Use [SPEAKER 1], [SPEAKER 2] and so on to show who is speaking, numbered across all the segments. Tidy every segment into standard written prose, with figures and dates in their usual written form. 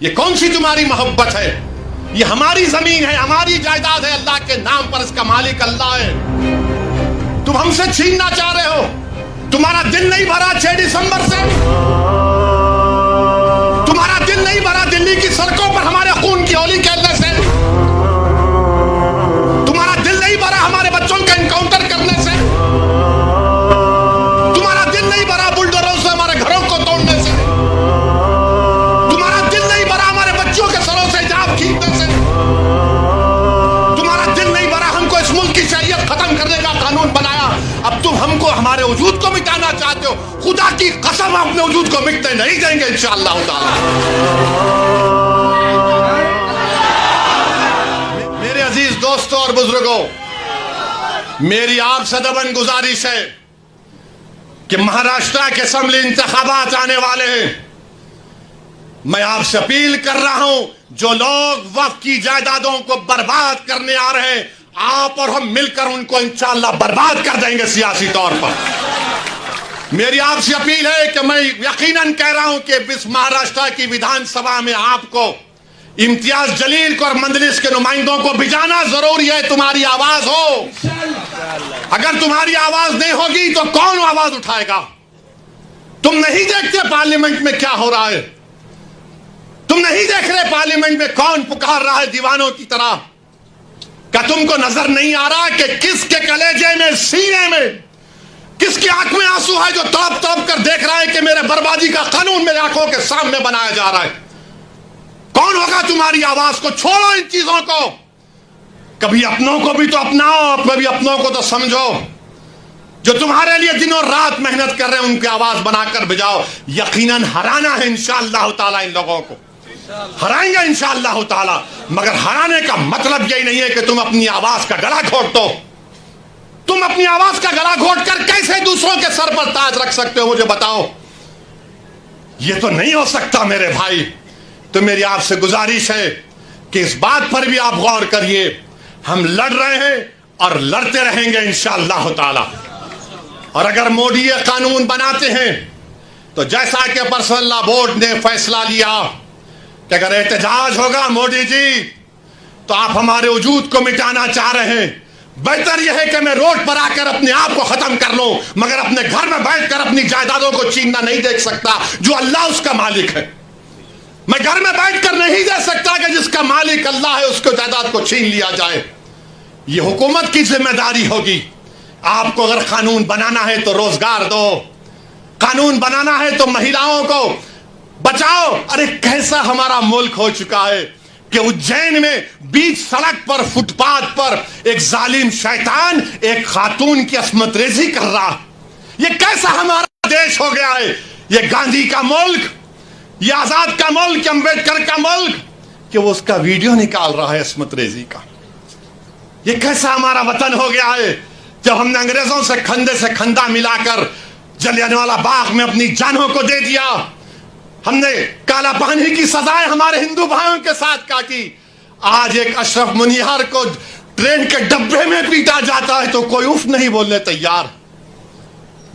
[SPEAKER 1] ये कौन सी तुम्हारी मोहब्बत है? ये हमारी जमीन है, हमारी जायदाद है, अल्लाह के नाम पर इसका मालिक अल्लाह है। तुम हमसे छीनना चाह रहे हो। तुम्हारा दिल नहीं भरा 6 दिसंबर से? तुम्हारा दिल नहीं भरा दिल्ली की सड़कों पर हमारे खून की होली खेलने से? तुम्हारा दिल नहीं भरा हमारे बच्चों का एनकाउंटर करने से? तुम्हारा दिल नहीं भरा बुलडोजरों से हमारे घरों को तोड़ने से? तुम्हारा दिल नहीं भरा हमारे बच्चों के सरों से हिजाब खींचने से? तुम्हारा दिल नहीं भरा हमको इस मुल्क की शरीयत खत्म करने का कानून बनाया, अब तुम हमको हमारे वजूद को मिटाना चाहते हो। खुदा की कसम अपने वजूद को मिटने नहीं देंगे इंशाअल्लाह ताला। मेरे अजीज दोस्तों और बुजुर्गों, मेरी आपसे दबन गुजारिश है कि महाराष्ट्र के असेंबली इंतखाबात आने वाले हैं। मैं आपसे अपील कर रहा हूं, जो लोग वक्फ की जायदादों को बर्बाद करने आ रहे हैं, आप और हम मिलकर उनको इंशाअल्लाह बर्बाद कर देंगे सियासी तौर पर। मेरी आपसे अपील है कि मैं यकीनन कह रहा हूं कि इस महाराष्ट्र की विधानसभा में आपको इम्तियाज जलील को और मंजलिस के नुमाइंदों को भिजाना जरूरी है। तुम्हारी आवाज हो, अगर तुम्हारी आवाज नहीं होगी तो कौन आवाज उठाएगा? तुम नहीं देखते पार्लियामेंट में क्या हो रहा है? तुम नहीं देख रहे पार्लियामेंट में कौन पुकार रहा है दीवानों की तरह? क्या तुमको नजर नहीं आ रहा कि किसके कलेजे में, सीने में, किसकी आंख में आंसू है जो तड़प तड़प कर देख रहा है कि मेरे बर्बादी का कानून मेरे आंखों के सामने बनाया जा रहा है? कौन होगा तुम्हारी आवाज को? छोड़ो इन चीजों को। कभी अपनों को भी तो अपनाओ, कभी अपनों को तो समझो। जो तुम्हारे लिए दिनों रात मेहनत कर रहे हैं उनकी आवाज बनाकर भिजाओ। यकीनन हराना है इंशाअल्लाह ताला, इन लोगों को हराएंगे इंशाअल्लाह ताला। मगर हराने का मतलब यही नहीं है कि तुम अपनी आवाज का गला घोट दो। तुम अपनी आवाज का गला घोट कर कैसे दूसरों के सर पर ताज रख सकते हो, मुझे बताओ। यह तो नहीं हो सकता मेरे भाई। तो मेरी आपसे गुजारिश है कि इस बात पर भी आप गौर करिए। हम लड़ रहे हैं और लड़ते रहेंगे इंशाअल्लाह ताला। और अगर मोदी ये कानून बनाते हैं तो जैसा कि पर्सनल लॉ बोर्ड ने फैसला लिया कि अगर एहतजाज होगा मोदी जी तो आप हमारे वजूद को मिटाना चाह रहे हैं, बेहतर यह है कि मैं रोड पर आकर अपने आप को खत्म कर लूं, मगर अपने घर में बैठकर अपनी जायदादों को छीनना नहीं देख सकता जो अल्लाह उसका मालिक है। मैं घर में बैठकर नहीं दे सकता कि जिसका मालिक अल्लाह है उसको जायदाद को छीन लिया जाए। यह हुकूमत की जिम्मेदारी होगी। आपको अगर कानून बनाना है तो रोजगार दो, कानून बनाना है तो महिलाओं को बचाओ। अरे कैसा हमारा मुल्क हो चुका है कि उज्जैन में बीच सड़क पर, फुटपाथ पर एक जालिम शैतान एक खातून की अस्मत रेजी कर रहा। ये कैसा हमारा देश हो गया है? ये गांधी का मुल्क, ये आजाद का मुल्क, अम्बेडकर का मुल्क, कि वो उसका वीडियो निकाल रहा है अस्मत रेजी का। ये कैसा हमारा वतन हो गया है जब हमने अंग्रेजों से खंदा मिलाकर जलियांवाला बाग में अपनी जानों को दे दिया। हमने काला पानी की सजाएं हमारे हिंदू भाइयों के साथ काटी। आज एक अशरफ मुनियार को ट्रेन के डब्बे में पीटा जाता है तो कोई उफ नहीं बोलने तैयार।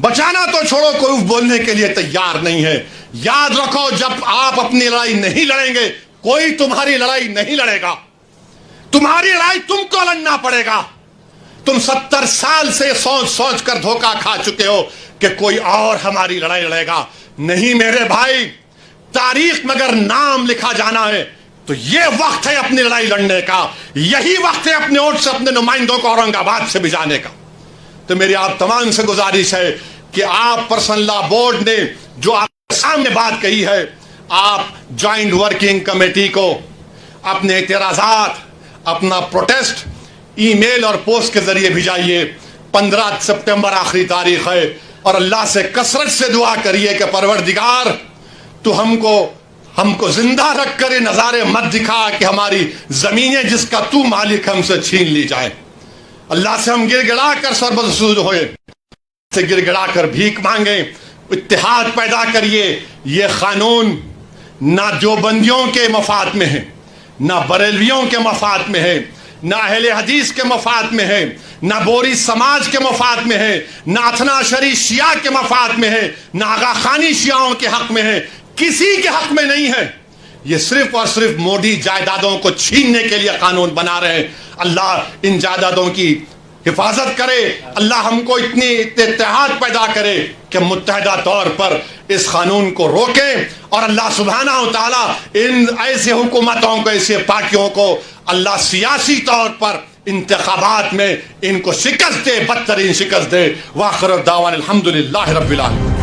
[SPEAKER 1] बचाना तो छोड़ो, कोई उफ बोलने के लिए तैयार नहीं है। याद रखो, जब आप अपनी लड़ाई नहीं लड़ेंगे कोई तुम्हारी लड़ाई नहीं लड़ेगा। तुम्हारी लड़ाई तुमको लड़ना पड़ेगा। तुम 70 साल से सोच सोच कर धोखा खा चुके हो कि कोई और हमारी लड़ाई लड़ेगा। नहीं मेरे भाई, तारीख में अगर नाम लिखा जाना है तो यह वक्त है अपनी लड़ाई लड़ने का। यही वक्त है अपने वोट से अपने नुमाइंदों को औरंगाबाद से भिजाने का। तो मेरी आप तमाम से गुजारिश है कि आप पर्सनल लॉ बोर्ड ने जो आपके सामने बात कही है, आप ज्वाइंट वर्किंग कमेटी को अपने एतराजात, अपना प्रोटेस्ट ईमेल और पोस्ट के जरिए भिजाइए। 15 सितंबर आखिरी तारीख है और अल्लाह से कसरत से दुआ करिए कि परवरदिगार तो हमको जिंदा रख कर ये नज़ारे मत दिखा कि हमारी ज़मीनें जिसका तू मालिक हमसे छीन ली जाए। अल्लाह से हम गिड़गिड़ा कर सरबसूद होए, से गिड़गिड़ा कर भीख मांगे। इत्तेहाद पैदा करिए। ये कानून ना देवबंदियों के मफाद में है, ना बरेलवियों के मफाद में है, ना अहले हदीस के मफाद में है, ना बोरी समाज के मफाद में है, ना अथना शरी शिया के मफाद में है, ना आगा खानी शियाओं के हक में है, किसी के हक में नहीं है। ये सिर्फ और सिर्फ मोदी जायदादों को छीनने के लिए कानून बना रहे हैं। अल्लाह इन जायदादों की हिफाजत करे, अल्लाह हमको इतनी इत्तेहाद पैदा करे कि मुत्तहदा तौर पर इस कानून को रोके, और अल्लाह सुब्हानहू व तआला इन ऐसे हुकूमतों को, ऐसे पार्टियों को अल्लाह सियासी तौर पर इंतखाबात में इनको शिकस्त दे, बदतरीन शिकस्त दे। वाखिर दावाना अल्हम्दुलिल्लाहि रब्बिल आलमीन।